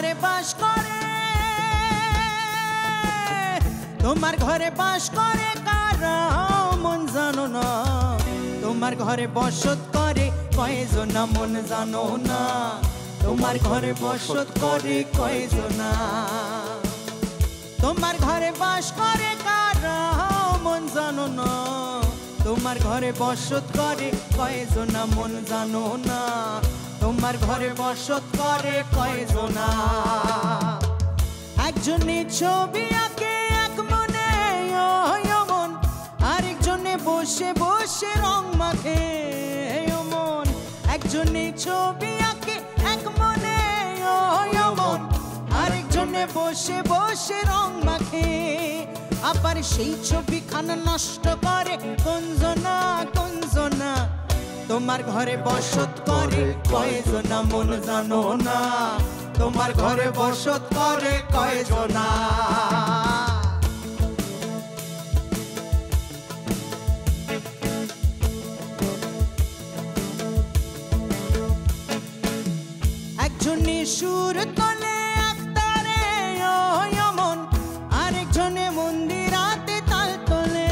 ঘরে বাস করে, তোমার ঘরে বাস করে কারা মন জানো না, তোমার ঘরে বসত করে কয়জনা মন জানো না, তোমার ঘরে বসত করে কয়জনা, তোমার ঘরে বাস করে কারা মন জানো না, তোমার ঘরে বসত করে কয়জনা মন জানো না, তোমার ঘরে বসত করে কয়জনা। একজনে ছবি আঁকে এক মনে মন, আরেকজনে বসে বসে রং মাখে মন, একজনে ছবি আঁকে এক মনে মন, আরেকজনে বসে বসে রং মাখে, আবার সেই ছবি খানা নষ্ট করে কোনজনা কোনজনা, তোমার ঘরে বসত করে কয়জনা মন জানো না, তোমার ঘরে বসত করে কয়জনা। একজনে সুর তোলে একতারে মন, আরেকজনে মন্দিরাতে তাল তোলে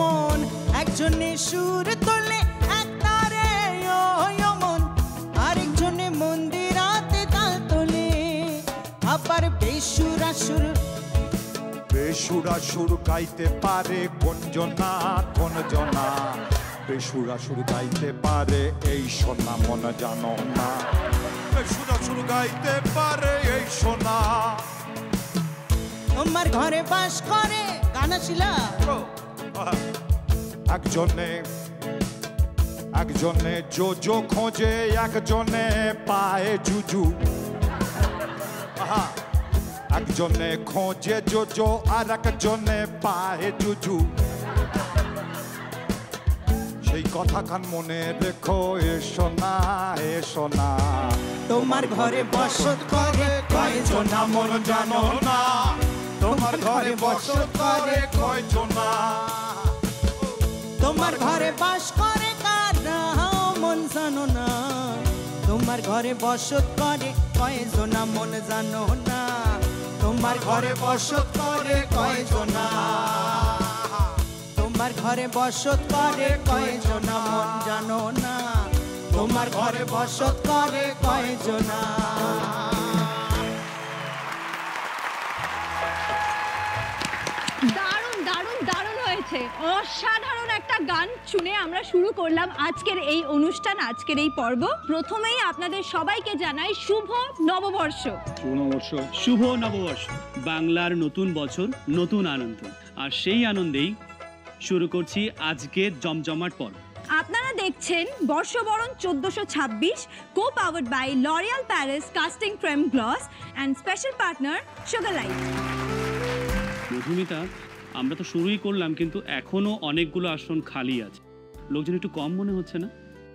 মন, একজনে সুর তোলে একতারে মন, আরেকজনে মন্দিরাতে তাল তোলে, আবার বেসুরাসুর বেসুরাসুর গাইতে পারে কোনজনা কোনজনা, বেসুরাসুর গাইতে পারে এই সোনা মন জানো না, বেসুরাসুর গাইতে পারে এই সোনা। তোমার ঘরে বাস করে গানা ছিলা একজনে একজনে জোজো খোঁজে, একজনে পায়ে জুজু, একজনে খোঁজে জোজো আর একজনে পায়ে জুজু, সেই কথা খান মনে রেখো এসো না এসো না, তোমার ঘরে বসত করে কয়জনা মন জানো না, তোমার ঘরে বসত করে কয়জনা, তোমার ঘরে বাস করে কারা মন জানো না, তোমার ঘরে বসত করে কয়জনা মন জানো না, তোমার ঘরে বসত করে কয়জনা, তোমার ঘরে বসত করে কয়জনা মন জানো না, তোমার ঘরে বসত করে কয়জনা। দারুণ দারুণ দারুণ হয়েছে, অসাধারণ একটা গান শুনে আমরা শুরু করলাম আজকের এই অনুষ্ঠান, আজকের এই পর্ব। প্রথমেই আপনাদের সবাইকে জানাই শুভ নববর্ষ। শুভ নববর্ষ, শুভ নববর্ষ, বাংলার নতুন বছর, নতুন আনন্দ, আর সেই আনন্দেই শুরু করছি আজকের জমজমাট পর্ব। আপনারা দেখছেন বর্ষবরণ 1426, co powered by L'Oreal Paris Casting Creme Gloss and special partner Sugar light. Madhumita, আমরা তো শুরুই করলাম কিন্তু এখনো অনেকগুলো আসন খালি আছে, লোকজন একটু কম মনে হচ্ছে না?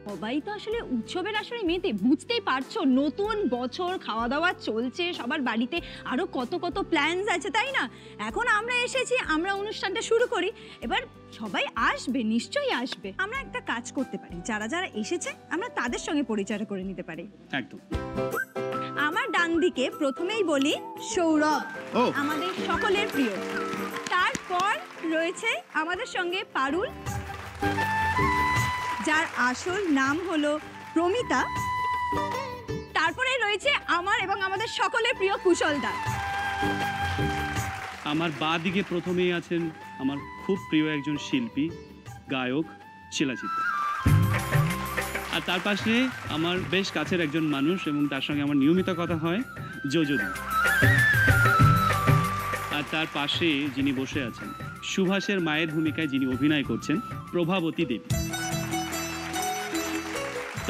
সবাই তো আসলে উৎসবের আসলে মেতে, বুঝতেই পারছো, নতুন বছর, খাওয়া দাওয়া চলছে সবার বাড়িতে, আরো কত কত প্ল্যানস আছে, তাই না? এখন আমরা এসেছি, আমরা অনুষ্ঠানটা শুরু করি, এবার সবাই আসবে, নিশ্চয়ই আসবে। আমরা একটা কাজ করতে পারি, যারা যারা এসেছে আমরা তাদের সঙ্গে পরিচয় করে নিতে পারি। একদম। আমার ডান দিকে প্রথমেই বলি সৌরভ, আমাদের সকলের প্রিয়। তারপর রয়েছে আমাদের সঙ্গে পারুল, যার আসল নাম হলো প্রমিতা। তারপরে রয়েছে আমার এবং আমাদের সকলের প্রিয় কুশল দা। আমার বাঁ দিকে প্রথমেই আছেন আমার খুব প্রিয় একজন শিল্পী, গায়ক শিলাজিৎ, আর তার পাশে আমার বেশ কাছের একজন মানুষ এবং তার সঙ্গে আমার নিয়মিত কথা হয়, যোজদি। আর তার পাশে যিনি বসে আছেন, সুভাষের মায়ের ভূমিকায় যিনি অভিনয় করছেন, প্রভাবতী দেবী।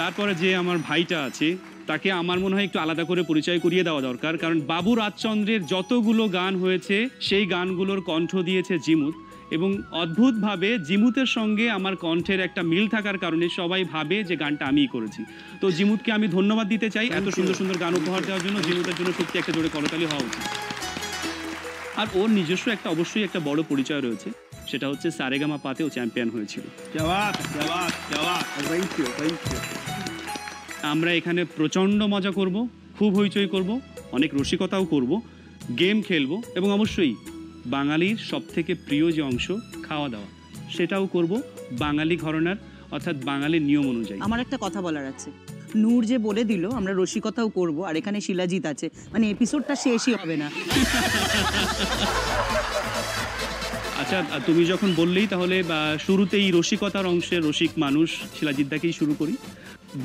তারপরে যে আমার ভাইটা আছে, তাকে আমার মনে হয় একটু আলাদা করে পরিচয় করিয়ে দেওয়া দরকার, কারণ বাবু রাজচন্দ্রের যতগুলো গান হয়েছে সেই গানগুলোর কণ্ঠ দিয়েছে জিমুত, এবং অদ্ভুতভাবে জিমুতের সঙ্গে আমার কণ্ঠের একটা মিল থাকার কারণে সবাই ভাবে যে গানটা আমিই করেছি। তো জিমুতকে আমি ধন্যবাদ দিতে চাই এত সুন্দর সুন্দর গান উপহার দেওয়ার জন্য। জিমুতের জন্য সত্যি একটা জোরে করতালি হওয়া উচিত। আর ওর নিজস্ব একটা অবশ্যই একটা বড় পরিচয় রয়েছে, সেটা হচ্ছে সারেগামা পাতেও চ্যাম্পিয়ন হয়েছিল। আমরা এখানে প্রচণ্ড মজা করব, খুব হইচই করব, অনেক রসিকতাও করব, গেম খেলবো এবং অবশ্যই বাঙালির সবথেকে প্রিয় যে অংশ খাওয়া দাওয়া সেটাও করব বাঙালি ঘরানার অর্থাৎ বাঙালির নিয়ম অনুযায়ী। আমার একটা কথা বলার আছে, নূর যে বলে দিল আমরা রসিকতাও করব আর এখানে শিলাজিৎ আছে, মানে এপিসোডটা শেষই হবে না। আচ্ছা, তুমি যখন বললেই তাহলে শুরুতেই রসিকতার অংশে রসিক মানুষ শিলাজিৎদাকেই শুরু করি।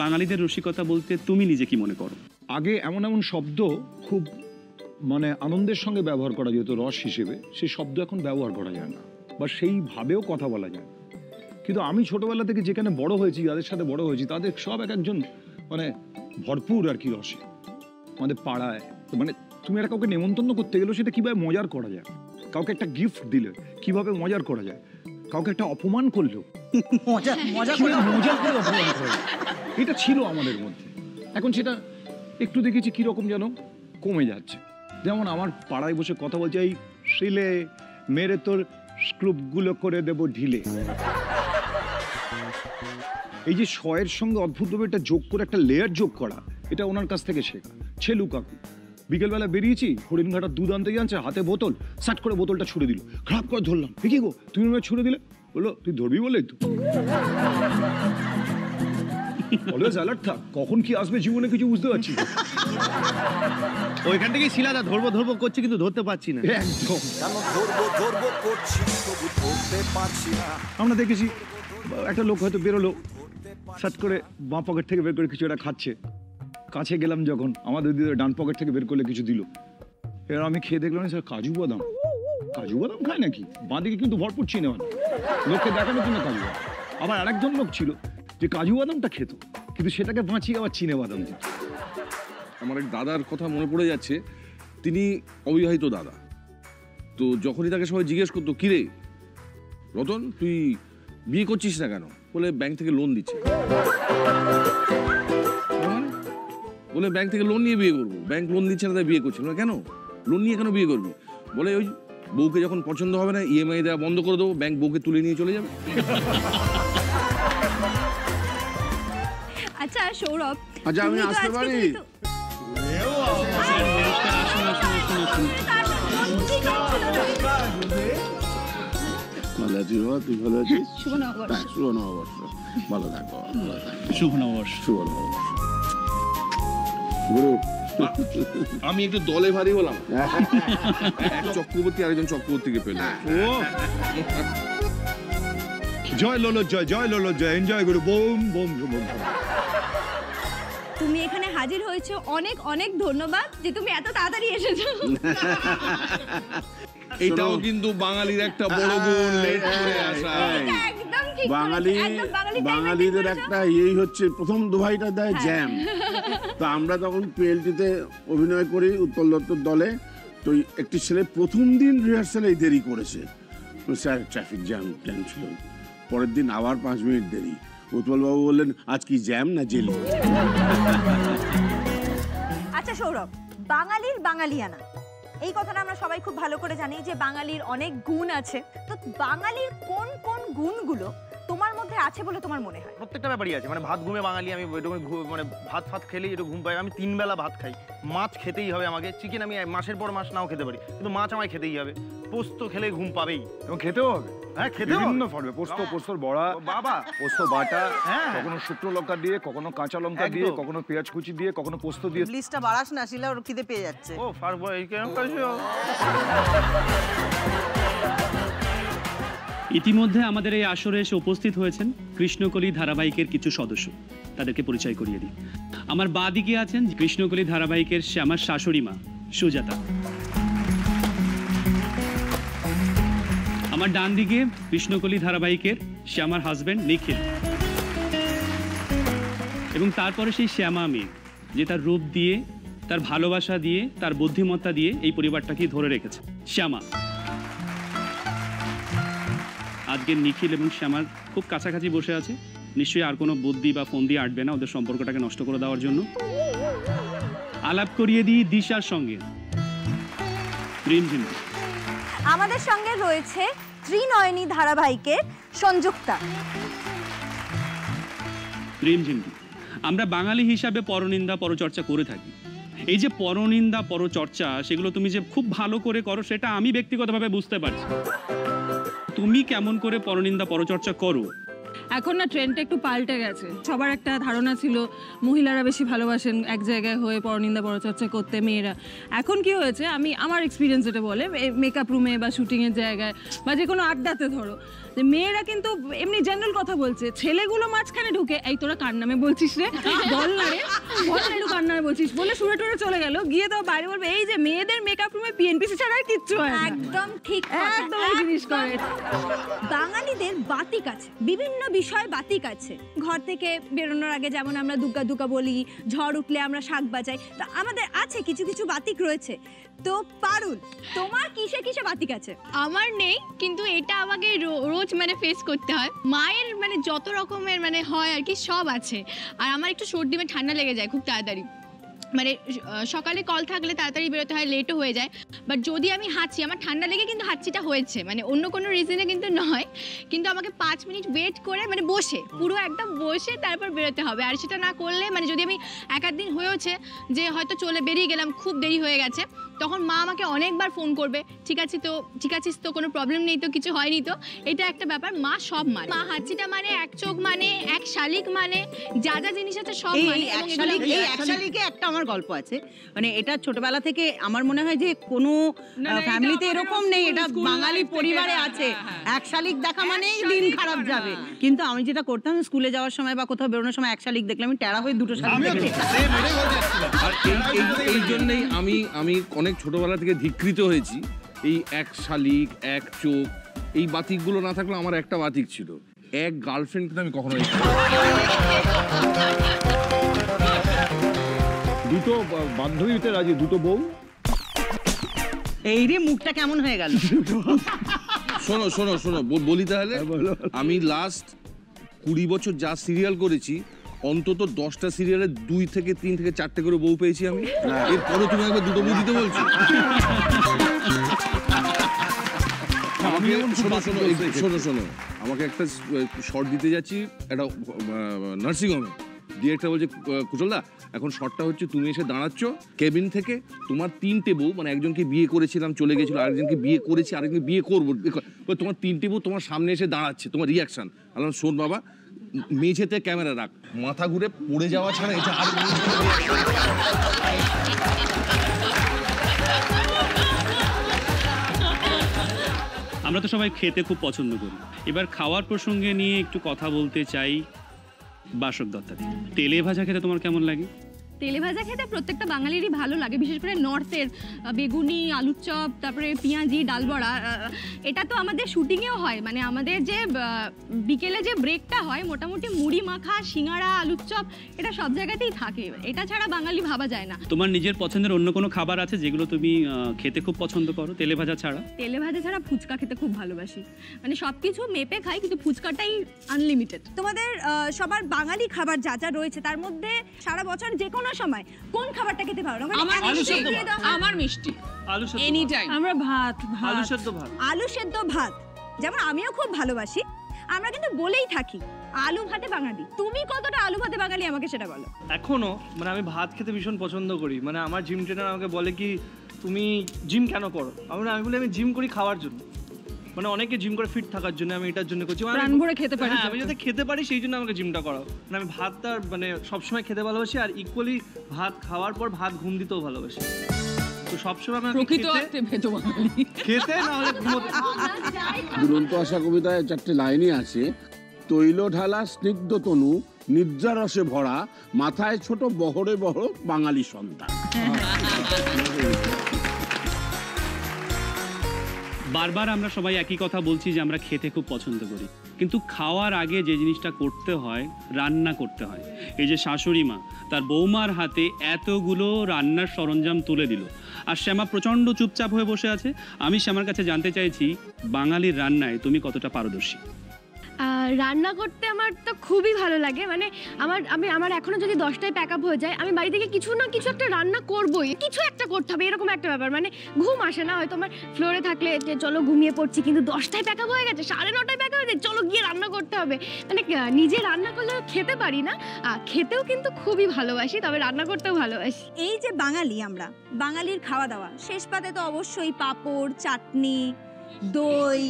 বাঙালিদের রসিকতা বলতে তুমি নিজে কি মনে করো? আগে এমন এমন শব্দ খুব মানে আনন্দের সঙ্গে ব্যবহার করা যেত রস হিসেবে, সেই শব্দ এখন ব্যবহার করা যায় না বা সেইভাবেও কথা বলা যায় না। কিন্তু আমি ছোটবেলা থেকে যেখানে বড় হয়েছি, যাদের সাথে বড় হয়েছি, তাদের সব এক একজন মানে ভরপুর আর কি রসে। আমাদের পাড়ায় মানে তুমি একটা কাউকে নেমন্তন্ন করতে গেলেও সেটা কিভাবে মজার করা যায়, কাউকে একটা গিফট দিলে কিভাবে মজার করা যায়, কাউকে একটা অপমান করলেও মজা মজা করে অপমান করা যায়, এটা ছিল আমাদের মধ্যে। এখন সেটা একটু দেখেছি কিরকম যেন কমে যাচ্ছে। যেমন আমার পাড়ায় বসে কথা বলছে, এই শিলে মেরে তোর স্ক্রুপগুলো করে দেব ঢিলে। এই যে শয়ের সঙ্গে অদ্ভুতভাবে একটা যোগ করে একটা লেয়ার যোগ করা, এটা ওনার কাছ থেকে শেখা। ছেলু কাকু বিকেলবেলা বেরিয়েছি, হরিণঘাটার দুধ আনতে যাচ্ছে, হাতে বোতল, সাট করে বোতলটা ছুড়ে দিল, খারাপ করে ধরলাম, দেখি গো তুমি ছুড়ে দিলে, বললো তুই ধরবি বলেই তো। অলওয়েজ অ্যালার্ট থাক, কখন কি আসবে জীবনে কিছু বুঝতে পারছি। ওইখান থেকে শিলাদা ধরবো ধরবো করছে কিন্তু ধরতে পারছি না। একদম ধরবো করছি তবু ধরতে পারছি না। আমরা দেখেছি একটা লোক হয়তো বেরোলো, সাট করে বাঁ পকেট থেকে বের করে কিছু একটা খাচ্ছে, কাছে গেলাম যখন আমাদের দিদি ডান পকেট থেকে বের করলে কিছু দিল, এবার আমি খেয়ে দেখলাম স্যার কাজু বাদাম। কাজু বাদাম খায় নাকি? বাঁ দিকে কিন্তু ভরপুর চিনে লোককে দেখানোর জন্য কাজু বাদাম। আবার আরেকজন লোক ছিল যে কাজু বাদামটা খেত কিন্তু সেটাকে বাঁচিয়ে আবার চিনে বাদাম দিত। আমার এক দাদার কথা মনে পড়ে যাচ্ছে, তিনি অবিবাহিত দাদা। তো যখনই তাকে সবাই জিজ্ঞেস করতো, কিরে রতন তুই বিয়ে করছিস না কেন? বলে ব্যাংক থেকে লোন দিচ্ছে। বলে ব্যাংক থেকে লোন নিয়ে বিয়ে করবো, ব্যাংক লোন দিচ্ছে না তাই বিয়ে করছি। কেন লোন নিয়ে কেন বিয়ে করবি? বলে ওই বউকে যখন পছন্দ হবে না ইএমআই দেওয়া বন্ধ করে দেবো, ব্যাংক বউকে তুলে নিয়ে চলে যাবে। আচ্ছা সৌরভ, আচ্ছা আমি আসতে পারি? ভালো আছি বাবা, তুই ভালো আছিস? শুভ নববর্ষ, ভালো থাকো। শুভ নববর্ষ। শুভ নববর্ষ। গুরু আমি একটু দলে ভারী হলাম, এক চক্রবর্তী আরেকজন চক্রবর্তীকে পেল। জয় লোলো জয়, জয় লোলো জয়, এনজয় করো, বোম বোম বোম। তুমি এখানে হাজির হয়েছো, অনেক অনেক ধন্যবাদ যে তুমি এত তাড়াতাড়ি এসেছো। এটাও কিন্তু বাঙালির একটা বড় গুণ, লেট করে আসা। একদম ঠিক বাঙালি বাঙালিদের একটা এই হচ্ছে প্রথম দোহাইটা দেয় জ্যাম। তো আমরা তখন পিএলটিতে অভিনয় করি উৎপল দত্তর দলে, তো একটি ছেলে প্রথম দিন রিহার্সালে দেরি করেছে, স্যার ট্রাফিক জ্যাম ছিল। পরের দিন আবার 5 মিনিট দেরি। উৎপলবাবু বললেন আজ কি জ্যাম না জেলি। আচ্ছা সৌরভ, বাঙালির বাঙালিয়ানা এই কথাটা আমরা সবাই খুব ভালো করে জানি যে বাঙালির অনেক গুণ আছে। তো বাঙালির কোন কোন গুণগুলো তোমার মধ্যে আছে বলে তোমার মনে হয়? প্রত্যেকটা ব্যাপারই আছে, মানে ভাত ঘুমে বাঙালি। আমি মানে ভাত ফাত খেলেই একটু ঘুম পাই। আমি 3 বেলা ভাত খাই, মাছ খেতেই হবে আমাকে। চিকেন আমি মাসের পর মাস নাও খেতে পারি, কিন্তু মাছ আমায় খেতেই হবে। পোস্ত খেলে ঘুম পাবেই, এবং খেতেও হবে। হ্যাঁ খেতে বিভিন্ন ফর্মে, পোস্ত, পোস্তর বড়া, বাবা পোস্ত বাটা, হ্যাঁ কখনো শুকনো লঙ্কা দিয়ে, কখনো কাঁচা লঙ্কা দিয়ে, কখনো পেঁয়াজ কুচি দিয়ে, কখনো পোস্ত দিয়ে। লিস্টটা বাড়াস না, শিলা ওর খিদে পেয়ে যাচ্ছে। ও ফার এই কেন কাজও। ইতিমধ্যে আমাদের এই আসরে এসে উপস্থিত হয়েছেন কৃষ্ণকলি ধারাবাহিকের কিছু সদস্য, তাদেরকে পরিচয় করিয়ে দিই। আমার বাঁ দিকে আছেন কৃষ্ণকলি ধারাবাহিকের শ্যামার শাশুড়ি মা সুজাতা। আমার ডান দিকে কৃষ্ণকলি ধারাবাহিকের শ্যামার হাজবেন্ড নিখিল, এবং তারপরে সেই শ্যামা মেয়ে যে তার রূপ দিয়ে, তার ভালোবাসা দিয়ে, তার বুদ্ধিমত্তা দিয়ে এই পরিবারটাকে ধরে রেখেছে, শ্যামা। আজকে নিখিল এবং শ্যামার খুব কাছাকাছি বসে আছে, নিশ্চয়ই আর কোনো বুদ্ধি বা ফোন দিয়ে আটবে না ওদের সম্পর্কটাকে নষ্ট করে দেওয়ার জন্য। আলাপ করিয়ে দিই দিশার সঙ্গে, রিমঝিম। আমাদের সঙ্গে রয়েছে ত্রিনয়নী ধারাবাহিকের সংযুক্তা। রিমঝিম। আমরা বাঙালি হিসাবে পরনিন্দা পরচর্চা করে থাকি, এই যে পরনিন্দা পরচর্চা সেগুলো তুমি যে খুব ভালো করে করো সেটা আমি ব্যক্তিগতভাবে বুঝতে পারছি। তুমি কেমন করে পরনিন্দা পরচর্চা করো? এখন না ট্রেন্ডটা একটু পাল্টে গেছে। সবার একটা ধারণা ছিল মহিলারা বেশি ভালোবাসেন এক জায়গায় হয়ে পরনিন্দা পরচর্চা করতে, মেয়েরা। এখন কি হয়েছে, আমি আমার এক্সপিরিয়েন্স যেটা বলে, মেকআপ রুমে বা শুটিংয়ের জায়গায় বা যে কোনো আড্ডাতে ধরো, যে মেয়েরা কিন্তু এমনি জেনারেল কথা বলছে, ছেলেগুলো মাঝখানে ঢুকে এই তোরা কার নামে বলছিস রে, বল না রে, বল না একটু কার নামে বলছিস, বলে সুরে টুরে চলে গেল, গিয়ে তো বাইরে বলবে এই যে মেয়েদের মেকআপ রুমে পিএনপিসি ছাড়া আর কিচ্ছু হয় না। একদম ঠিক, একদম এই জিনিস করে। বাঙালিদের বাতিক আছে, বিভিন্ন বিষয় বাতিক আছে। ঘর থেকে বেরোনোর আগে যেমন আমরা দুগ্গা দুগ্গা বলি, ঝড় উঠলে আমরা শাক বাজাই, তো আমাদের আছে কিছু কিছু বাতিক রয়েছে। তো পারুল, তোমার কিসে কিসে বাতিক আছে? আমার নেই, কিন্তু এটা আমাকে রোজ মানে ফেস করতে হয়। মায়ের মানে যত রকমের মানে হয় আর কি সব আছে। আর আমার একটু সর্দি মানে ঠান্ডা লেগে যায় খুব তাড়াতাড়ি, মানে সকালে কল থাকলে তাড়াতাড়ি বেরোতে হয়, লেটও হয়ে যায়। বাট যদি আমি হাঁচি, আমার ঠান্ডা লেগে কিন্তু হাঁচিটা হয়েছে, মানে অন্য কোনো রিজনে কিন্তু নয়, কিন্তু আমাকে 5 মিনিট ওয়েট করে মানে বসে, পুরো একদম বসে তারপর বেরোতে হবে। আর সেটা না করলে মানে যদি আমি এক আধ দিন হয়েছে যে হয়তো বেরিয়ে গেলাম, খুব দেরি হয়ে গেছে, তখন মা আমাকে অনেকবার ফোন করবে, ঠিক আছে তো, ঠিক আছিস তো, কোনো প্রবলেম নেই তো, কিছু হয়নি তো। এটা একটা ব্যাপার, মা সব মানে, মা হাঁচিটা মানে, এক চোখ মানে, এক শালিক মানে, যা যা জিনিস আছে সব মানে। এই এক শালিকে একটা আমার গল্প আছে, মানে এটা ছোটবেলা থেকে আমার মনে হয় যে কোনো ফ্যামিলিতে এরকম নেই, এটা বাঙালি পরিবারে আছে। এক শালিক দেখা মানেই দিন খারাপ যাবে। কিন্তু আমি যেটা করতাম স্কুলে যাওয়ার সময় বা কোথাও বেরোনোর সময় এক শালিক দেখলে আমি টেরা হয়ে দুটো শালিক দেখতাম। আর এই জন্যই আমি অনেক ছোটবেলা থেকে ধিকৃত হয়েছি। এই এক শালিক, এক চোখ, এই বাতিকগুলো না থাকলে আমার একটা বাতিক ছিল, এক গার্লফ্রেন্ড কিন্তু আমি কখনো দুটো বান্ধবীতে রাজি, দুটো বউ। এই রে মুখটা কেমন হয়ে গেল। শোনো শোনো শোনো বলি তাহলে, আমি লাস্ট 20 বছর যা সিরিয়াল করেছি, অন্তত 10টা সিরিয়ালে 2 থেকে 3 থেকে 4টে করে বউ পেয়েছি আমি। এরপরে তুমি একবার দুটো বউ দিতে বলছো? শোনো শোনো, আমাকে একটা শর্ট দিতে যাচ্ছি একটা নার্সিংহোমে, ডিরেক্টর বলছে কুশলদা এখন শর্টটা হচ্ছে তুমি এসে দাঁড়াচ্ছ কেবিন থেকে, তোমার 3টে বউ, মানে একজনকে বিয়ে করেছিলাম চলে গেছিল, আরেকজনকে বিয়ে করেছি, আরেকজনকে বিয়ে করবো, তোমার 3টে বউ তোমার সামনে এসে দাঁড়াচ্ছে, তোমার রিয়াকশন। আল্লাহ শোন বাবা, মেঝেতে ক্যামেরা রাখ, মাথা ঘুরে পড়ে যাওয়া ছাড়া এটা আর আমরা তো সবাই খেতে খুব পছন্দ করি। এবার খাওয়ার প্রসঙ্গে নিয়ে একটু কথা বলতে চাই। বাসক দত্তাদি, তেলে ভাজা খেতে তোমার কেমন লাগে? তেলে ভাজা খেতে প্রত্যেকটা বাঙালিরই ভালো লাগে, বিশেষ করে নর্থের বেগুনি, আলুর চপ, তারপরে পেঁয়াজি, ডালবড়া। এটা তো আমাদের শুটিংয়েও হয়, মানে আমাদের যে বিকেলে যে ব্রেকটা হয়, মোটামুটি মুড়ি মাখা, সিঙ্গাড়া, আলুর চপ, এটা সব জায়গাতেই থাকে। এটা ছাড়া বাঙালি ভাবা যায় না। তোমার নিজের পছন্দের অন্য কোনো খাবার আছে যেগুলো তুমি খেতে খুব পছন্দ করো তেলে ভাজা ছাড়া? তেলে ভাজা ছাড়া ফুচকা খেতে খুব ভালোবাসি, মানে সবকিছু মেপে খাই, কিন্তু ফুচকাটাই আনলিমিটেড। তোমাদের সবার বাঙালি খাবার যা যা রয়েছে তার মধ্যে সারা বছর যে কোনো সময় কোন খাবারটা খেতে ভালো লাগে? আমার মিষ্টি, আলু সেদ্ধ, এনি টাইম। আমরা ভাত, আলু সেদ্ধ ভাত, আলু সেদ্ধ ভাত যেমন আমিও খুব ভালোবাসি। আমরা কিন্তু বলেই থাকি আলু ভাতে বাঙালি। তুমি কতটা আলু ভাতে বাঙালি আমাকে সেটা বলো। এখনো মানে আমি ভাত খেতে ভীষণ পছন্দ করি। মানে আমার জিম ট্রেনার আমাকে বলে কি তুমি জিম কেন করো? আমি বলি আমি জিম করি খাওয়ার জন্য। মানে অনেকে জিম করে ফিট থাকার জন্য, আমি এটার জন্য করছি, প্রাণ ভরে খেতে পারি। আমি যাতে খেতে পারি সেই জন্য আমাকে জিমটা করাও। মানে আমি ভাতটা মানে সবসময় খেতে ভালোবাসি, আর ইকুয়ালি ভাত খাওয়ার পর ভাত ঘুম দিতেও ভালোবাসি। তো সবসময় আমি খেতে না হলে দুরন্ত আশা কবিতায় 4টে লাইনই আছে। তৈল ঢালা স্নিগ্ধ তনু, নিদ্রা রসে ভরা, মাথায় ছোট বহরে বহর বাঙালি সন্তান। বারবার আমরা সবাই একই কথা বলছি যে আমরা খেতে খুব পছন্দ করি, কিন্তু খাওয়ার আগে যে জিনিসটা করতে হয়, রান্না করতে হয়। এই যে শাশুড়ি মা তার বৌমার হাতে এতগুলো রান্নার সরঞ্জাম তুলে দিল, আর শ্যামা প্রচণ্ড চুপচাপ হয়ে বসে আছে। আমি শ্যামার কাছে জানতে চাইছি, বাঙালির রান্নায় তুমি কতটা পারদর্শী? রান্না করতে আমার তো খুবই ভালো লাগে, মানে আমার এখনো যদি 10টায় প্যাক আপ হয়ে যায় আমি বাড়ি থেকে কিছু না কিছু একটা রান্না করবোই, কিছু একটা করতে হবে, এরকম একটা ব্যাপার। মানে ঘুম আসে না, হয়তো আমার ফ্লোরে থাকলে যে চলো ঘুমিয়ে পড়ছি, কিন্তু 10টায় প্যাক আপ হয়ে গেছে, 9:30টায় প্যাক আপ হয়ে গেছে, চলো গিয়ে রান্না করতে হবে। মানে নিজে রান্না করলে খেতে পারি না, খেতেও কিন্তু খুবই ভালোবাসি, তবে রান্না করতেও ভালোবাসি। এই যে বাঙালি, আমরা বাঙালির খাওয়া দাওয়া, শেষ পাতে তো অবশ্যই পাঁপড়, চাটনি, দই,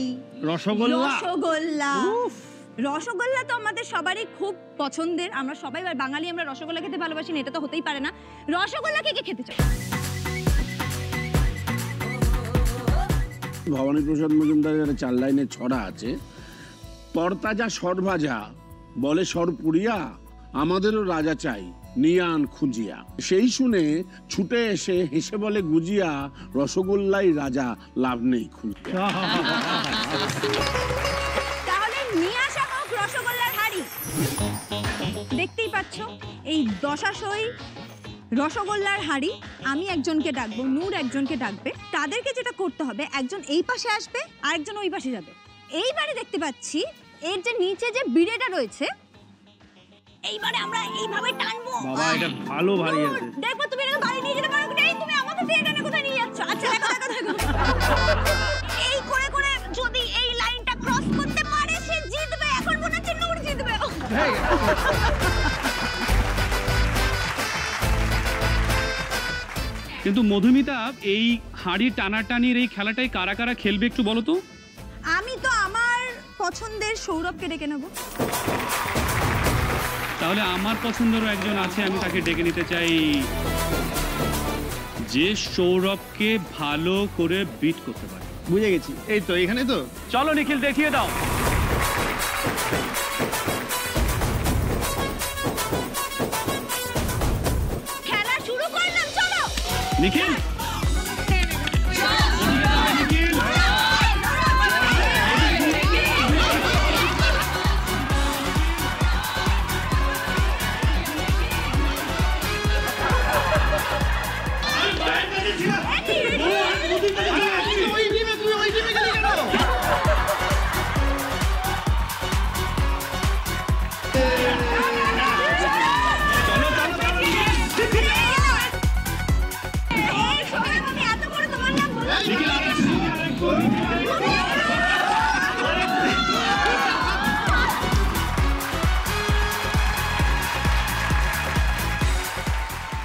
রসগোল্লা। রসগোল্লা তো আমাদের সবারই খুব পছন্দের, আমরা সবাই বাঙালি, আমরা রসগোল্লা খেতে ভালোবাসি না, এটা তো হতেই পারে না। রসগোল্লা কে কে খেতে চায়? ভবানী প্রসাদ মজুমদারের 4 লাইনের ছড়া আছে, তরতাজা সরভাজা বলে সরপুরিয়া, আমাদেরও রাজা চাই নিয়ে আন খুঁজিয়া। সেই শুনে ছুটে এসে হেসে বলে গুজিয়া, রসগোল্লাই রাজা, লাভ নেই খুঁজিয়া। তাহলে নিয়ে আসা হোক রসগোল্লার হাড়ি। দেখতেই পাচ্ছ এই দশাশই রসগোল্লার হাড়ি। আমি একজনকে ডাকবো, নূর একজনকে ডাকবে। তাদেরকে যেটা করতে হবে, একজন এই পাশে আসবে আর একজন ওই পাশে যাবে। এইবারে দেখতে পাচ্ছি এর যে নিচে যে বিড়েটা রয়েছে, এইবারে আমরা এইভাবে টানবো। বাবা এটা ভালো ভারী আছে। দেখো তুমি এটা বাড়ি নিয়ে যেতে পারো কিনা? এই তুমি আমাকে দিয়ে টানে কোথায় নিয়ে যাচ্ছ? আচ্ছা দেখো। এই করে করে যদি এই লাইনটা ক্রস করতে পারে সে জিতবে। এখন মনে হচ্ছে নূর জিতবে। কিন্তু মধুমিতা, এই হাড়ি টানাটানির এই খেলাটাই কারা কারা খেলবে একটু বলো তো? আমি তো আমার পছন্দের সৌরভকে ডেকে নেব। তাহলে আমার পছন্দেরও একজন আছে, আমি তাকে ডেকে নিতে চাই, যে সৌরভকে ভালো করে বিট করতে পারে। বুঝে গেছি, এই তো এখানে তো। চলো নিখিল, দেখিয়ে দাও। খেলা শুরু করলাম, চলো নিখিল।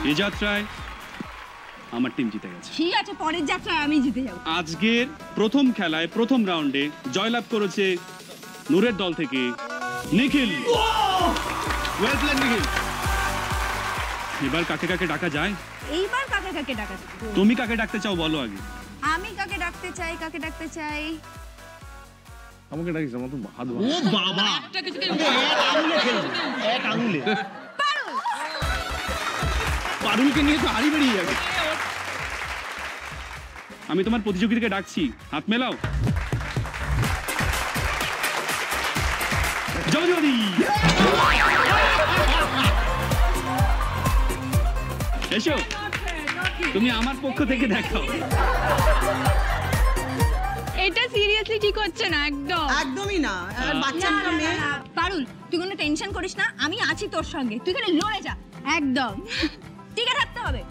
এই যাত্রায় আমার টিম জিতে গেছে। ঠিক আছে, পরের যাত্রায় আমি জিতে যাব। আজকের প্রথম খেলায় প্রথম রাউন্ডে জয়লাভ করেছে নূরের দল থেকে নিখিল। এবার কাকে কাকে ডাকা যায়? এইবার কাকে কাকে ডাকা? তুমি কাকে ডাকতে চাও বলো আগে। আমি কাকে ডাকতে চাই? আমাকে ডাকিস, আমার তো হাত ও বাবা, এক আঙুলে পারুলকে নিয়ে তো হাড়ি বেরিয়ে যাবে। আমি তোমার প্রতিযোগীকে ডাকছি, হাত মেলাও। জলদি এসো, তুমি আমার পক্ষ থেকে দেখাও। এটা সিরিয়াসলি ঠিক হচ্ছে না, একদমই না। বাচ্চাটা মেয়ে। পারুল, তুই কোনো টেনশন করিস না, আমি আছি তোর সঙ্গে, তুই খালি লড়ে যা। একদম টিকে থাকতে হবে।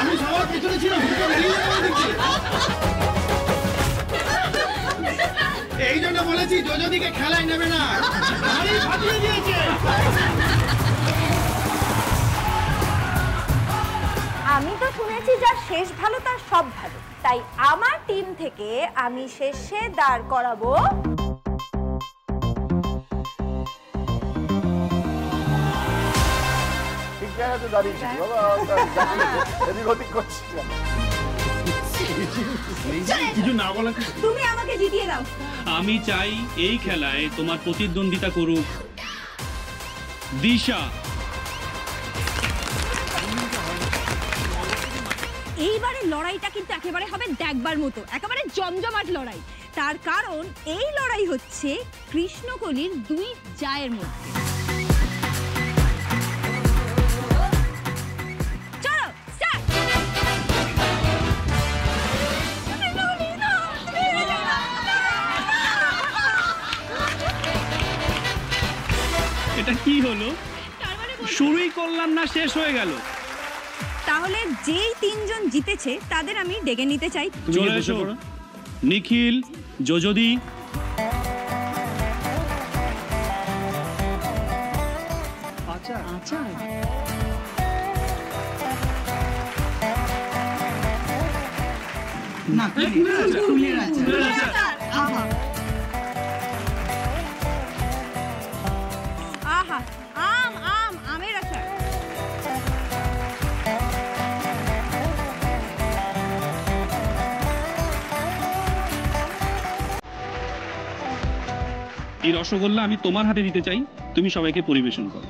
আমি সবার পেছনে ছিলাম, এই জন্য বলেছি যোজদিকে খেলায় নেবে না, ফাটিয়ে দিয়েছে। আমি তো শুনেছি যার শেষ ভালো তার সব ভালো, তাই আমার টিম থেকে আমি শেষে দাঁড় করাবো কিছু না বলা। তুমি আমাকে জিতিয়ে দাও। আমি চাই এই খেলায় তোমার প্রতিদ্বন্দ্বিতা করুক দিশা। এইবারের লড়াইটা কিন্তু একেবারে হবে দেখবার মতো, একেবারে জমজমাট লড়াই। তার কারণ এই লড়াই হচ্ছে কৃষ্ণকলির দুই জায়ের মধ্যে। চলো স্টার্ট। এটা কি হলো? শুরুই করলাম না, শেষ হয়ে গেল। তাহলে যেই তিনজন জিতেছে তাদের আমি ডেকে নিতে চাই। চলে এসো। নিখিল, যোজদি, আচার আচার না ফুলের আচার। আহা, আম আম আমের আচার। এই রসগোল্লা আমি তোমার হাতে দিতে চাই, তুমি সবাইকে পরিবেশন করো।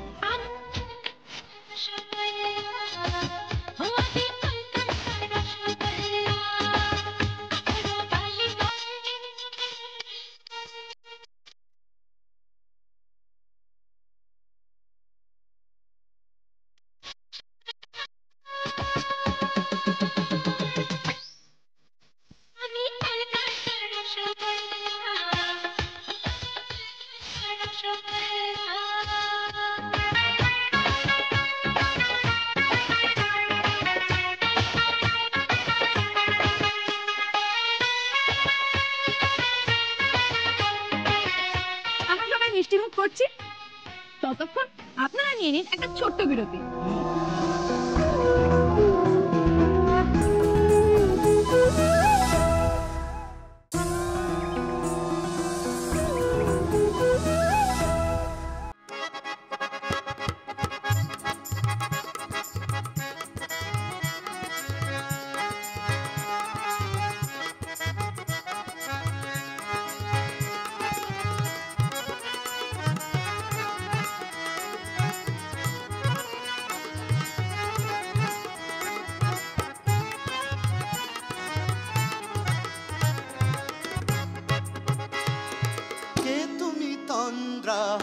মিষ্টিমুখ করছি, ততক্ষণ আপনারা নিয়ে নিন একটা ছোট্ট বিরতি।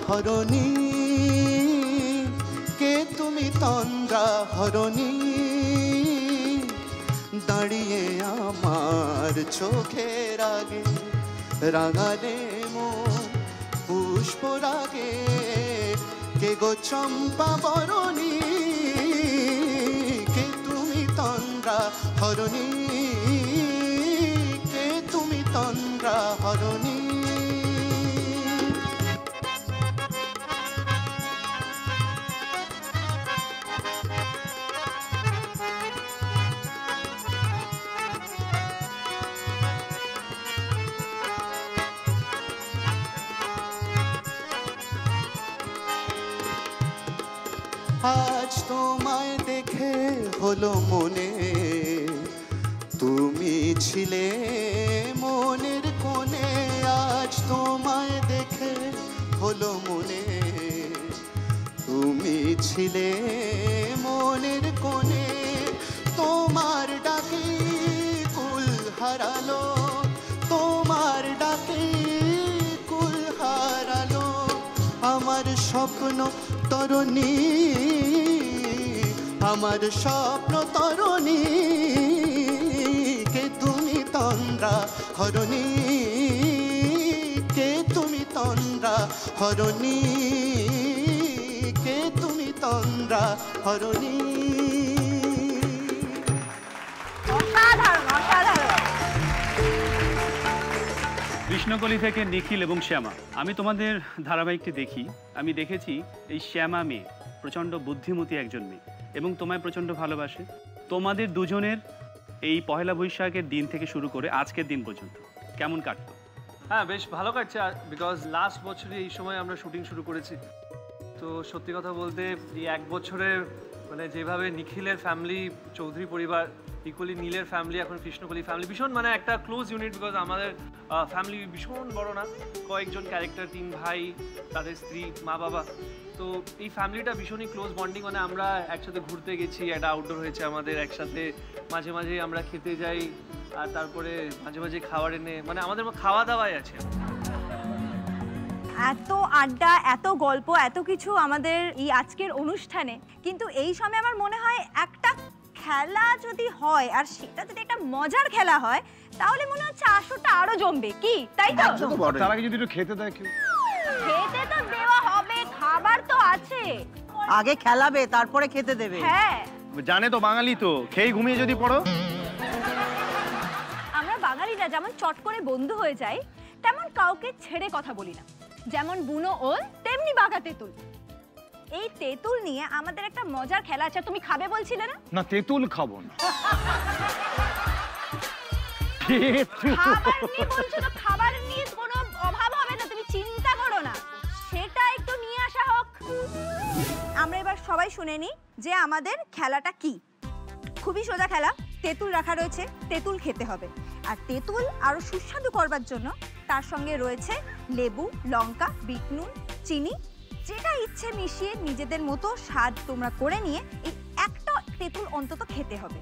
হরণী কে তুমি তন্দ্রা হরণী দাঁড়িয়ে আমার চোখের আগে রাঙালে মন পুষ্প রাগে কে গো চম্পা বরণী কে তুমি তন্দ্রা হরণী কে তুমি তন্দ্রা হরণী আজ তোমায় দেখে হলো মনে তুমি ছিলে মনের কোণে আজ তোমায় দেখে হলো মনে তুমি ছিলে মনের কোণে তোমার ডাকে কুল হারালো তোমার ডাকে কুল হারালো আমার স্বপ্ন তরণী আমার স্বপ্ন তরণী কে তুমি তন্দ্রা হরণী কে তুমি তন্দ্রা হরণী কে তুমি তন্দ্রা হরণী কৃষ্ণকলি থেকে নিখিল এবং শ্যামা, আমি তোমাদের ধারাবাহিকটি দেখি। আমি দেখেছি এই শ্যামা মেয়ে প্রচণ্ড বুদ্ধিমতী একজন মেয়ে এবং তোমায় প্রচণ্ড ভালোবাসে। তোমাদের দুজনের এই পহেলা বৈশাখের দিন থেকে শুরু করে আজকের দিন পর্যন্ত কেমন কাটলো? হ্যাঁ, বেশ ভালো কাটছে, বিকজ লাস্ট বছরই এই সময় আমরা শুটিং শুরু করেছি। তো সত্যি কথা বলতে এই এক বছরের মানে যেভাবে নিখিলের ফ্যামিলি চৌধুরী পরিবার, ইকুয়ালি নীলের ফ্যামিলি, এখন কৃষ্ণকলি ফ্যামিলি ভীষণ মানে একটা ক্লোজ ইউনিট, বিকজ আমাদের ফ্যামিলি ভীষণ বড় না, কয়েকজন ক্যারেক্টার, 3 ভাই, তাদের স্ত্রী, মা বাবা। তো এই ফ্যামিলিটা ভীষণই ক্লোজ বন্ডিং, মানে আমরা একসাথে ঘুরতে গেছি, একটা আউটডোর হয়েছে আমাদের, একসাথে মাঝে মাঝে আমরা খেতে যাই, আর তারপরে মাঝে মাঝে খাবার এনে, মানে আমাদের খাওয়া দাওয়াই আছে। এত আড্ডা, এত গল্প, এত কিছু আমাদের এই আজকের অনুষ্ঠানে, কিন্তু এই সময় আমার মনে হয় একটা খেলা যদি হয় আর সেটা যদি একটা মজার খেলা হয় তাহলে মনে হচ্ছে আসরটা আরো জমবে, কি তাই তো? তার আগে যদি একটু খেতে দেয় কেউ। খেতে তো দেওয়া হবে, খাবার তো আছে। আগে খেলাবে তারপরে খেতে দেবে। হ্যাঁ জানে তো বাঙালি তো, খেয়ে ঘুমিয়ে যদি পড়ো। আমরা বাঙালিরা যেমন চট করে বন্ধু হয়ে যাই তেমন কাউকে ছেড়ে কথা বলি না। যেমন বুনো ওল তেমনি বাঘা তেঁতুল। এই তেঁতুল নিয়ে আমাদের একটা মজার খেলা আছে, তুমি খাবে বলছিলে না? না তেঁতুল খাবো না। খাবার নিয়ে বলছো তো, খাবার নিয়ে কোনো অভাব হবে না, তুমি চিন্তা করো না, সেটা একটু নিয়ে আসা হোক। আমরা এবার সবাই শুনে নিই যে আমাদের খেলাটা কি। খুবই সোজা খেলা, তেঁতুল রাখা রয়েছে, তেঁতুল খেতে হবে। আর তেঁতুল আরো সুস্বাদু করবার জন্য তার সঙ্গে রয়েছে লেবু, লঙ্কা, বিট নুন, চিনি, যেটা ইচ্ছে মিশিয়ে নিজেদের মতো স্বাদ তোমরা করে নিয়ে এই একটা তেঁতুল অন্তত খেতে হবে।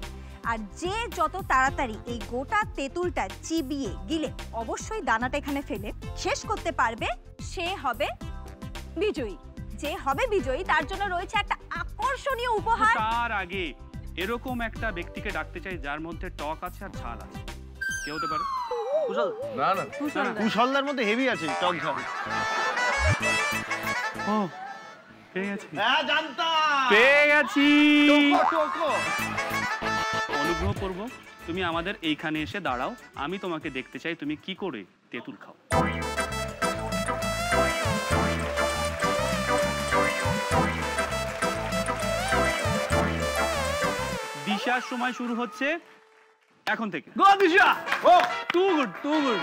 আর যে যত তাড়াতাড়ি এই গোটা তেঁতুলটা চিবিয়ে গিলে অবশ্যই দানাটা এখানে ফেলে শেষ করতে পারবে সে হবে বিজয়ী। যে হবে বিজয়ী তার জন্য রয়েছে একটা আকর্ষণীয় উপহার। তার আগে এরকম একটা ব্যক্তিকে ডাকতে চাই যার মধ্যে টক আছে আর ঝাল আছে। কে হতে পারে? কুশল? না না, কুশলদার মধ্যে হেভি আছে টক ঝাল। ও পেয়ে গেছি। হ্যাঁ জানতাম, পেয়ে গেছি। টোকো অনুগ্রহ করব তুমি আমাদের এইখানে এসে দাঁড়াও, আমি তোমাকে দেখতে চাই তুমি কি করে তেঁতুল খাও। দিশার সময় শুরু হচ্ছে এখন থেকে। গো দিশা। ও টু গুড টু গুড।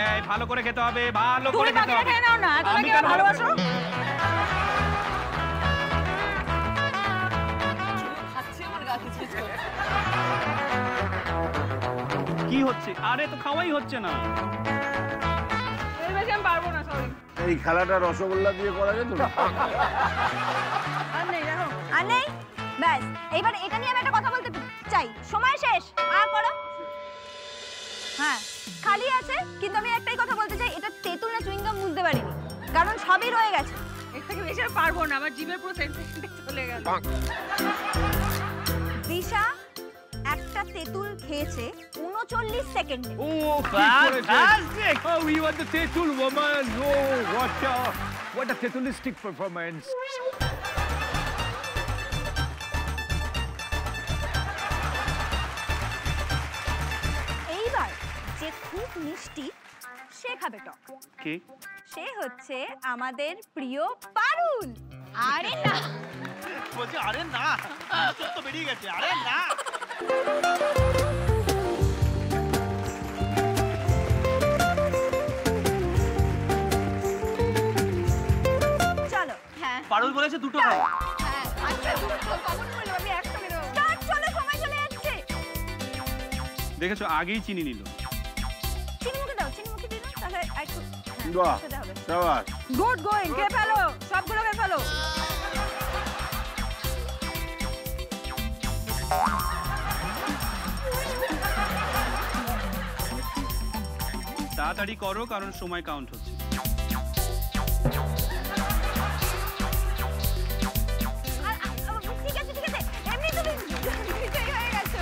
এই ভালো করে খেতে হবে, ভালো করে তুমি খেতে হবে। খেয়ে নাও না, তোমাকে আর ভালোবাসো। কি হচ্ছে? আরে তো খাওয়াই হচ্ছে না। আমি পারবো না, সরি। এই খেলাটা রসগোল্লা দিয়ে করা যেত না? আর নেই জানো, আর নেই। ব্যাস এইবার এটা নিয়ে আমি একটা কথা বলতে চাই। সময় শেষ, আর করো। হ্যাঁ খালি আছে, কিন্তু আমি একটাই কথা বলতে চাই, এটা তেঁতুল না চুইংগাম বুঝতে পারিনি, কারণ সবই রয়ে গেছে। এর থেকে বেশি আর পারবো না, আমার জিভের পুরো সেন্সেশন চলে গেল। দিশা একটা তেঁতুল খেয়েছে 39 সেকেন্ডে। ও fantastic! Oh, you are the তেঁতুল woman. Oh, what a তেঁতুলিস্টিক performance. এইবার যে খুব মিষ্টি সে খাবে টক। কে? সে হচ্ছে আমাদের প্রিয় পারুল। আরে না বলছি, আরে না তো বেরিয়ে গেছে। আরে না চলো। হ্যাঁ পারুল বলেছে দুটো খাও। হ্যাঁ আচ্ছা দুটো কখন বলবো, আমি একটা মেরে দেবো। স্টার্ট, চলো সময় চলে যাচ্ছে। দেখেছো আগেই চিনি নিল। চিনি মুখে দাও, চিনি মুখে দিয়ে দাও, তাহলে একটু বাহ, খেতে হবে। শাবাশ। গুড গোইং, খেয়ে ফেলো, সবগুলো খেয়ে ফেলো। তাড়াতাড়ি করো কারণ সময় কাউন্ট হচ্ছে। ঠিক আছে ঠিক আছে, এমনি তুমি বিজয়ী হয়ে গেছো।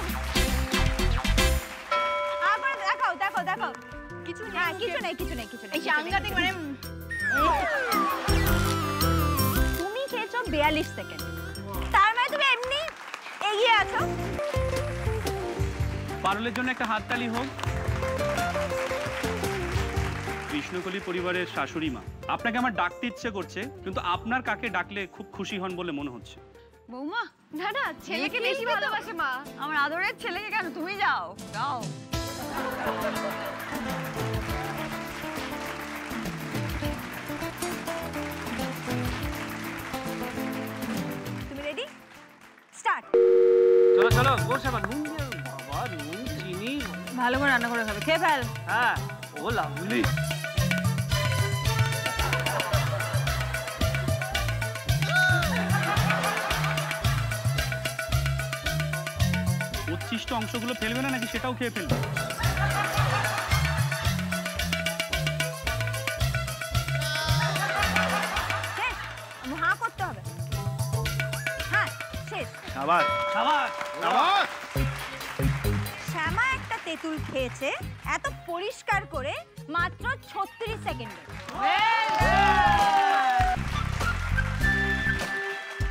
আবার দেখাও দেখাও দেখাও। কিছু না, কিছু নেই কিছু নেই কিছু নেই। এই সাংঘাতিক মানে তুমি খেয়েছো 42 সেকেন্ড, তার মানে তুমি এমনি এগিয়ে আছো। পারুলের জন্য একটা হাততালি হোক। কৃষ্ণকলি পরিবারের শাশুড়ি মা, আপনাকে আমার ডাকতে ইচ্ছে করছে, কিন্তু আপনার কাকে ডাকলে খুব খুশি হন বলে মনে হচ্ছে? বৌমা না না, ছেলেকে বেশি ভালোবাসে মা। আমার আদরের ছেলেকে কেন, তুমি যাও যাও। তুমি রেডি? স্টার্ট। চলো চলো, বসে আমার নুন দিয়ে, বাবা নুন চিনি ভালো করে রান্না করে খাবে, খেয়ে ফেল। হ্যাঁ ও লাভলি। উচ্ছিষ্ট অংশগুলো ফেলবে না নাকি সেটাও খেয়ে ফেলবে? হ্যাঁ করতে হবে। হ্যাঁ শেষ। শাবাশ শাবাশ শাবাশ। শ্যামা একটা তেঁতুল খেয়েছে এত পরিষ্কার করে মাত্র 36 সেকেন্ডে।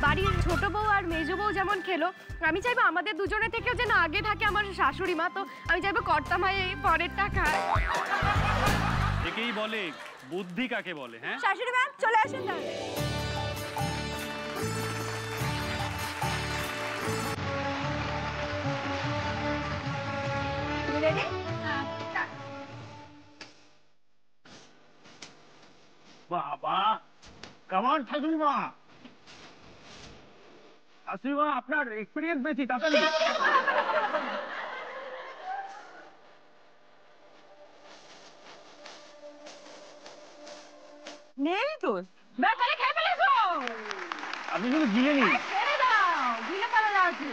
বাড়ির ছোট বউ আর মেজো বউ যেমন খেলো, আমি চাইবো আমাদের দুজনে থেকেও যেন আগে থাকে আমার শাশুড়ি মা। তো আমি চাইবো কর্তা মাই এই পরেরটা খায়। একেই বলে বুদ্ধি কাকে বলে। হ্যাঁ শাশুড়ি মা চলে আসুন তাহলে। রেডি? বাবা কেমন শাশুড়ি মা? শাশুড়ি মা আপনার এক্সপিরিয়েন্স বেশি, তাড়াতাড়ি। নেই তো ব্যাটারি খেয়ে ফেলেছো। আপনি শুধু গিয়ে নিন। ছেড়ে দাও, গিলে পালা যাচ্ছে।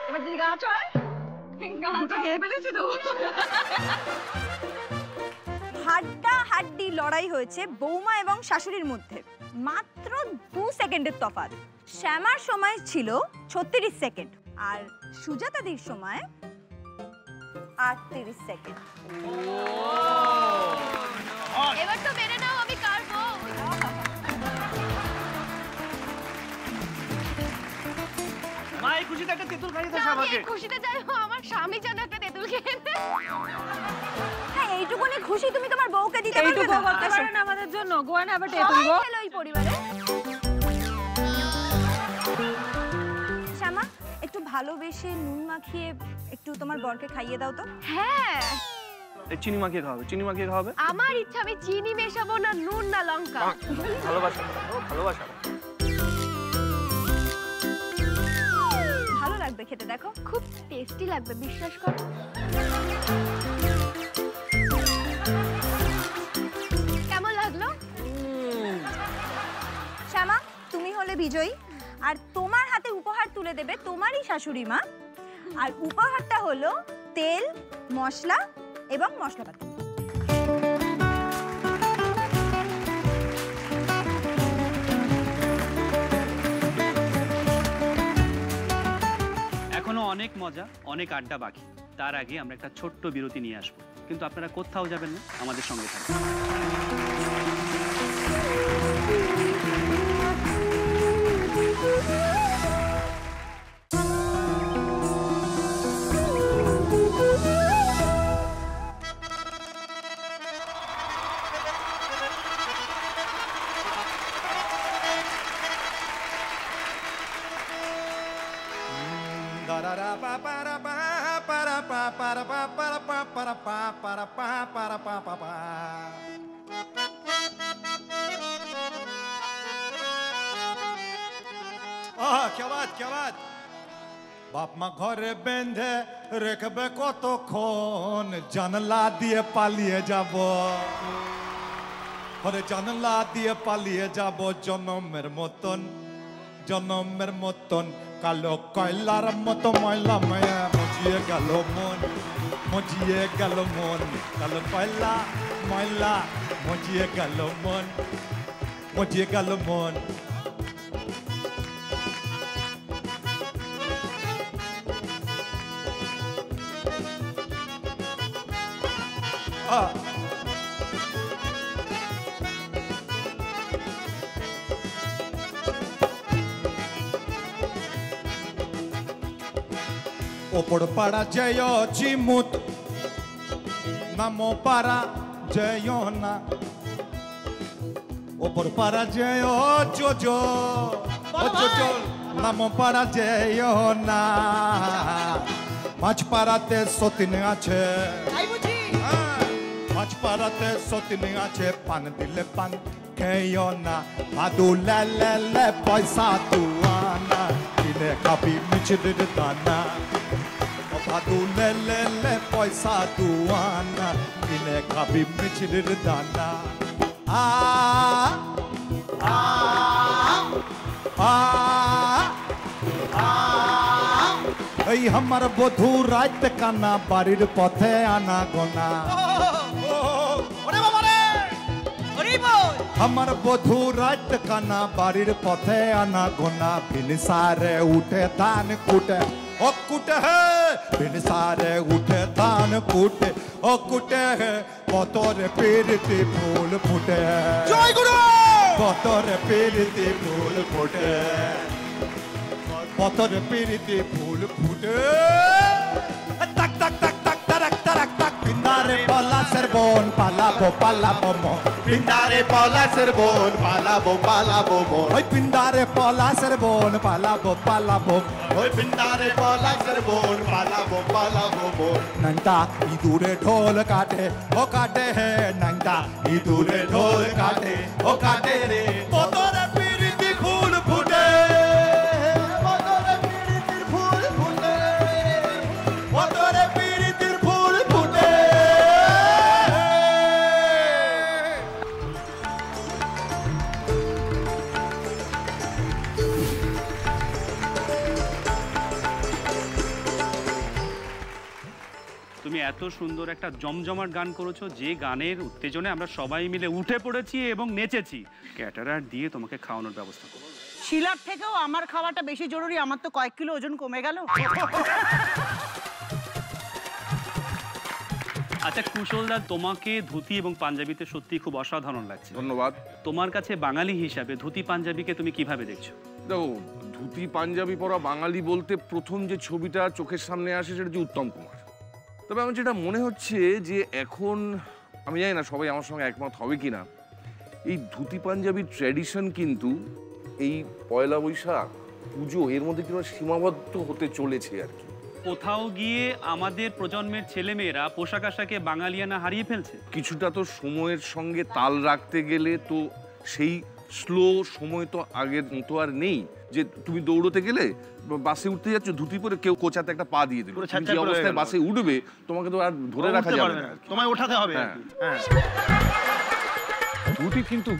এবার যদি গা চয়, গাটা খেয়ে ফেলেছি তো। হাড্ডাহাড্ডি লড়াই হয়েছে বৌমা এবং শাশুড়ির মধ্যে, মাত্র 2 সেকেন্ডের তফাৎ। শ্যামার সময় ছিল 36 সেকেন্ড আর সুজাতাদির সময় 38 সেকেন্ড। এবার তো মেনে নাও আমি কারবো। মা এই খুশিতে একটা তেঁতুল খাইয়ে দাও সবাইকে। খুশিতে চাইবো আমার স্বামী যেন একটা তেঁতুল খেয়ে নেয়। হ্যাঁ এইটুকুনি খুশি তুমি তোমার বউকে দিতে পারবে এইটুকু না? করতে পারে না আমাদের জন্য। Go and have a table go. খেলো এই পরিবারে। শ্যামা একটু ভালোবেসে নুন মাখিয়ে একটু তোমার বরকে খাইয়ে দাও তো। হ্যাঁ এই চিনি মাখিয়ে খাওয়াবে, চিনি মাখিয়ে খাওয়াবে। আমার ইচ্ছা, আমি চিনি মেশাবো না নুন না লঙ্কা। ভালোবাসা ভালোবাসা। ভালো লাগবে খেতে, দেখো খুব টেস্টি লাগবে, বিশ্বাস করো। কেমন লাগলো? শ্যামা তুমি হলে বিজয়ী আর তোমার হাতে উপহার তুলে দেবে তোমারই শাশুড়ি মা। আর উপহারটা হলো তেল, মশলা এবং মশলাপাতি। এখনো অনেক মজা, অনেক আড্ডা বাকি। তার আগে আমরা একটা ছোট্ট বিরতি নিয়ে আসবো, কিন্তু আপনারা কোথাও যাবেন না, আমাদের সঙ্গে থাকবেন। বাপ মা ঘরে বেঁধে রেখবে কতক্ষণ, জানলা দিয়ে পালিয়ে যাব, ঘরে জানলা দিয়ে পালিয়ে যাব জনমের মতন, জনমের মতন। কালো কয়লার মতো ময়লা মায়া মজিয়ে গেল মন, মজিয়ে গেল মন। কালো কয়লা ময়লা মজিয়ে গেল মন, মজিয়ে গেল মন। ওপর পাড়া জয় চিমুত, নামো পাড়া জয় না, ওপর পাড়া জয় জোজো, জোজো নামো পাড়া জয় না। মাছ পাড়াতে সতীন আছে, মাছ পাড়া বাজারতে সতিনি আছে পান দিলে পান খেয়েও না ভাদু লে লে লে পয়সা তুয়ানা কিনে খাবি মিছরির দানা ভাদু লে লে লে পয়সা তুয়ানা কিনে খাবি মিছরির দানা আ আ আ এই আমার বধূ রাত কানা বাড়ির পথে আনা গোনা আমার বধূ রাত কানা বাড়ির পথে আনা গোনা বিনসারে উঠে ধান কুটে ও কুটে হে বিনসারে উঠে ধান কুটে ও কুটে হে কতরে পেরতি ফুল ফুটে জয় গুরু কতরে পেরতি ফুল ফুটে কতরে পেরতি ফুল ফুটে তাক তাক তাক তাক তারাক তারাক তাক পিন্দারে পলাশের বোন পালাবো পালাবো মো পিন্দারে পলাশের বোন পালাবো পালাবো মো ওই পিন্দারে পলাশের বোন পালাবো পালাবো ওই পিন্দারে পলাশের বোন পালাবো পালাবো মো নংটা ইঁদুরে ঢোল কাটে ও কাটে হে নংটা ইঁদুরে ঢোল কাটে ও কাটে রে কতরে পিরিতি ফুল ফুটে কতরে পিরিতির ফুল ফুটে কতরে পিরিতির ফুল ফুটে তুমি এত সুন্দর একটা জমজমাট গান করেছো, যে গানের উত্তেজনায় আমরা সবাই মিলে উঠে পড়েছি এবং নেচেছি। ক্যাটারার দিয়ে তোমাকে খাওয়ানোর ব্যবস্থা করো। শিলার থেকেও আমার খাওয়াটা বেশি জরুরি, আমার তো কয়েক কিলো ওজন কমে গেল। আচ্ছা কুশলদা, তোমাকে ধুতি এবং পাঞ্জাবিতে সত্যি খুব অসাধারণ লাগছে। ধন্যবাদ। তোমার কাছে বাঙালি হিসাবে ধুতি পাঞ্জাবিকে তুমি কিভাবে দেখছো? দেখো, ধুতি পাঞ্জাবি পরা বাঙালি বলতে প্রথম যে ছবিটা চোখের সামনে আসে সেটা হচ্ছে উত্তম কুমার। তবে আমার যেটা মনে হচ্ছে যে এখন, আমি জানি না সবাই আমার সঙ্গে একমত হবে কিনা, এই ধুতি পাঞ্জাবির ট্র্যাডিশন কিন্তু এই পয়লা বৈশাখ পুজো এর মধ্যে কিন্তু সীমাবদ্ধ হতে চলেছে আর কি। কোথাও গিয়ে আমাদের প্রজন্মের ছেলেমেয়েরা পোশাক আশাকে বাঙালিয়ানা হারিয়ে ফেলছে। কিছুটা তো সময়ের সঙ্গে তাল রাখতে গেলে তো সেই স্লো সময় তো আগের মতো আর নেই। যে তুমি দৌড়তে গেলে বাসে উঠতে যাচ্ছ ধুতি পরে কেউ কোচাতে একটা পা দিয়ে দিল, যে অবস্থায় বাসে উঠবে তোমাকে তো আর ধরে রাখা যাবে না, তোমায় ওঠাতে হবে। ধুতি কিন্তু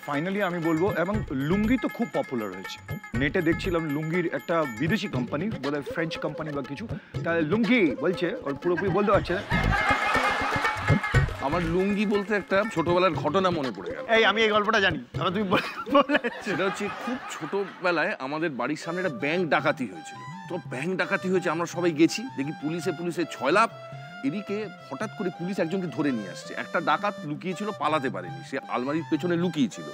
ফাইনালি আমি বলবো, এবং লুঙ্গি তো খুব পপুলার হয়েছে। নেটে দেখছিলাম লুঙ্গির একটা বিদেশি কোম্পানি, বলে ফ্রেঞ্চ কোম্পানি বা কিছু, তাহলে লুঙ্গি বলছে, ওর পুরোপুরি বলতে পারছে না। আমার লুঙ্গি বলতে একটা ছোটবেলার ঘটনা মনে পড়ে গেল। এই আমি এই গল্পটা জানি, তুমি বলে। সেটা হচ্ছে খুব ছোটবেলায় আমাদের বাড়ির সামনে একটা ব্যাংক ডাকাতি হয়েছিল। তো ব্যাংক ডাকাতি হয়েছে, আমরা সবাই গেছি, দেখি পুলিশে ছয়লাভ। এদিকে হঠাৎ করে পুলিশ একজনকে ধরে নিয়ে আসছে। একটা ডাকাত লুকিয়েছিল, পালাতে পারেনি, সে আলমারির পেছনে লুকিয়েছিল।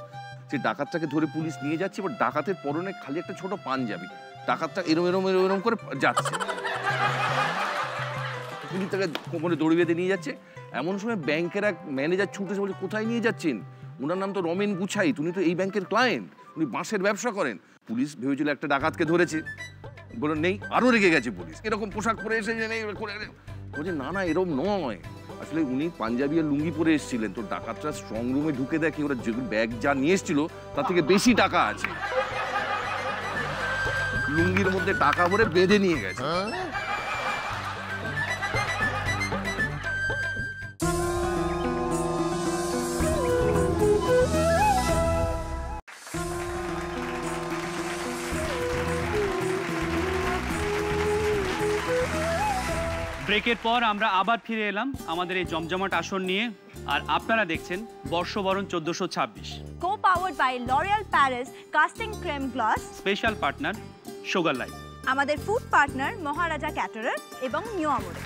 সে ডাকাতটাকে ধরে পুলিশ নিয়ে যাচ্ছে, এবার ডাকাতের পরনে খালি একটা ছোট পাঞ্জাবি। ডাকাতটা এরম করে যাচ্ছে, পুলিশ তাকে কোমরে দড়ি বেঁধে নিয়ে যাচ্ছে। এমন সময় ব্যাংকের এক ম্যানেজার ছুটে এসে বলছে, কোথায় নিয়ে যাচ্ছেন? ওনার নাম তো রমেন গুছাই, উনি তো এই ব্যাংকের ক্লায়েন্ট, উনি বাঁশের ব্যবসা করেন। পুলিশ ভেবেছিল একটা ডাকাতকে ধরেছে, বলে নেই, আরো রেগে গেছে পুলিশ, এরকম পোশাক পরে এসে নেই বলছে না না এরকম নয়, আসলে উনি পাঞ্জাবি আর লুঙ্গি পরে এসেছিলেন। তো ডাকাতরা স্ট্রং রুমে ঢুকে দেখে ওরা যে ব্যাগ যা নিয়ে এসেছিল তার থেকে বেশি টাকা আছে, লুঙ্গির মধ্যে টাকা ভরে বেঁধে নিয়ে গেছে। ব্রেকের পর আমরা আবার ফিরে এলাম আমাদের এই জমজমাট আসন নিয়ে, আর আপনারা দেখছেন বর্ষবরণ 1426, co powered by L'Oreal Paris Casting Creme Gloss, special partner sugar life, আমাদের ফুড পার্টনার মহারাজা ক্যাটারার এবং নিউ আমুরে।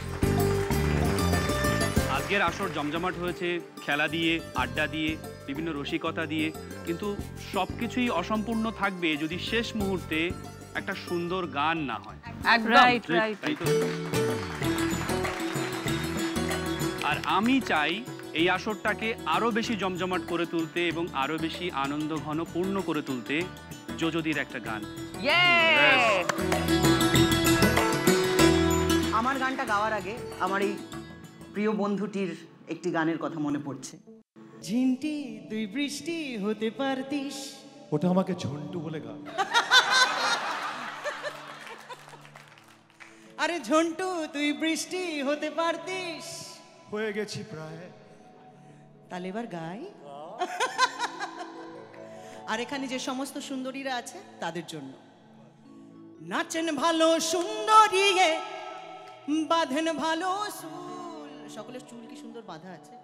আজকের আসর জমজমাট হয়েছে খেলা দিয়ে, আড্ডা দিয়ে, বিভিন্ন রসিকতা দিয়ে, কিন্তু সবকিছুই অসম্পূর্ণ থাকবে যদি শেষ মুহূর্তে একটা সুন্দর গান না হয়। আর আমি চাই এই আসরটাকে আরো বেশি জমজমাট করে তুলতে এবং আরো বেশি আনন্দ ঘন পূর্ণ করে তুলতে যোজদির একটা গান। আমার গানটা গাওয়ার আগে আমার এই প্রিয় বন্ধুটির একটি গানের কথা মনে পড়ছে। ঝিনটি তুই বৃষ্টি হতে পারতিস। ওটা আমাকে ঝন্টু বলে গান। আরে ঝন্টু তুই বৃষ্টি হতে পারতিস। হয়ে গেছি প্রায়। তাহলে এবার গাই। আর এখানে যে সমস্ত সুন্দরীরা আছে তাদের জন্য। নাচেন ভালো সুন্দরী গে, বাঁধেন ভালো চুল। সকলের চুল কি সুন্দর বাঁধা আছে।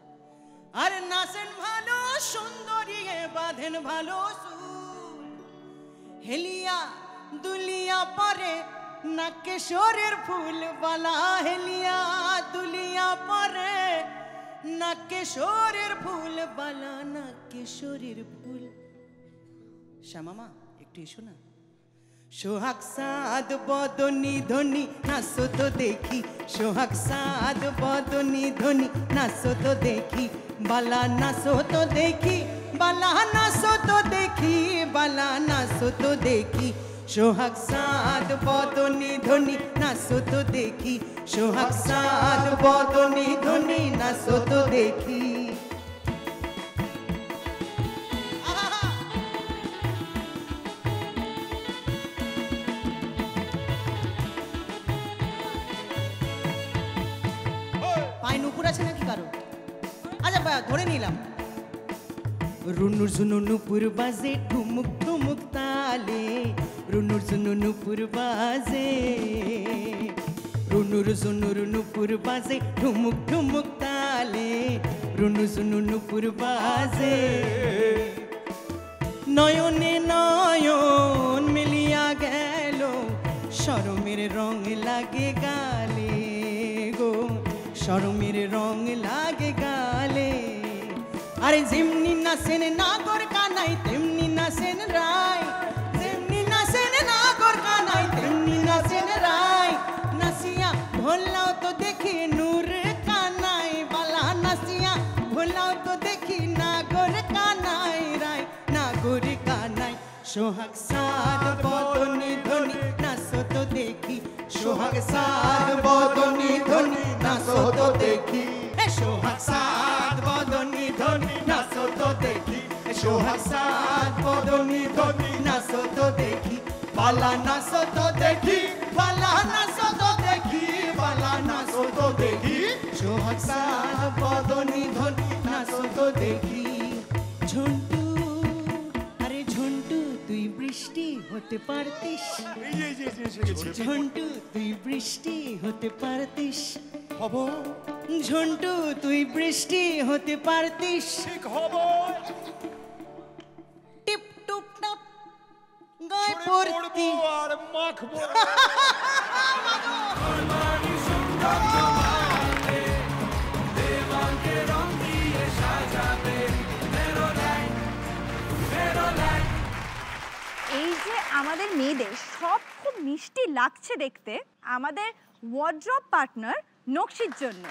আর নাচেন ভালো সুন্দরী গে, বাঁধেন ভালো চুল। হেলিয়া দুলিয়া পরে না কেশরের ফুল বালা। হেলিয়া দুলিয়া পরে না কেশরের ফুল বালা, না কেশরের ফুল। শ্যামামা একটু এসো না। সোহাগ সাদ বদনি ধনি নাচো তো দেখি। সোহাগ সাদ বদনি ধনি নাচো তো দেখি। বালা নাচো তো দেখি, বালা নাচো তো দেখি, বালা নাচো তো দেখি। সোহাগ সাদ বদনি ধনি নাচো তো দেখি। সোহাগ সাদ বদনি ধনি নাচো তো দেখি। পায়ে নুপুর আছে নাকি কারো? আচ্ছা ধরে নিলাম। রুনুর ঝুনু নুপুর বাজে ঠুমুক ঠুমুক তালে। রুনুর ঝুনু নুপুর বাজে, রুনুর ঝুনুর নুপুর বাজে ঠুমুক ঠুমুক তালে। রুনু ঝুনু নুপুর বাজে। নয়নে নয়ন মিলিয়া গেল, শরমের রং লাগে গালে গো, শরমের রং লাগে গালে। আরে যেমনি নাচেন নাগর কানাই তেমনি নাচেন রায়। যেমনি নাচেন নাগর কানাই তেমনি নাচেন রায়। নাচিয়া ভোলাও তো দেখি নূর কানাই বালা। নাচিয়া ভোলাও তো দেখি নাগর কানাই রায়, নাগর কানাই। সোহাগ সাদ বদনি ধনি নাচো তো দেখি। সোহাগ সাদ বদনি ধনি নাচো তো দেখি। সোহাগ সাদ বদনি ধনি নাচো তো দেখি। সোহাগ সাদ বদনি ধনি নাচো তো দেখি। বালা নাচো তো দেখি, বালা নাচো তো দেখি, বালা নাচো তো দেখি। সোহাগ সাদ বদনি ধনি নাচো তো দেখি। ঝন্টু আরে ঝন্টু তুই বৃষ্টি হতে পারতিস। ঝন্টু তুই বৃষ্টি হতে পারতিস। হব ঝন্টু তুই বৃষ্টি হতে পারতিস। ঠিক হব। টিপ টুপ টাপ গায়ে পড়তি আর মাখবো। এই যে আমাদের মেয়েদের সব খুব মিষ্টি লাগছে দেখতে আমাদের ওয়ার্ড্রপ পার্টনার নকশির জন্য।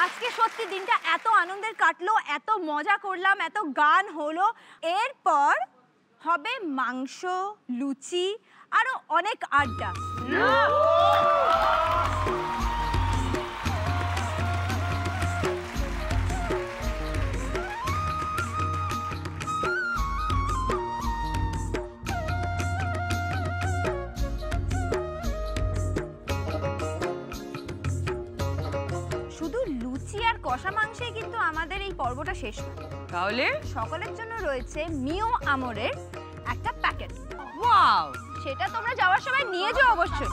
আজকে সত্যি দিনটা এত আনন্দের কাটলো, এত মজা করলাম, এত গান হলো। এরপর হবে মাংস, লুচি, আরো অনেক আড্ডা। শুধু লুচি আর কষা মাংসে কিন্তু আমাদের এই পর্বটা শেষ না। তাহলে সকলের জন্য রয়েছে মিও আমরের একটা প্যাকেট। ওয়াও, সেটা তোমরা যাওয়ার সময় নিয়ে যাও অবশ্যই।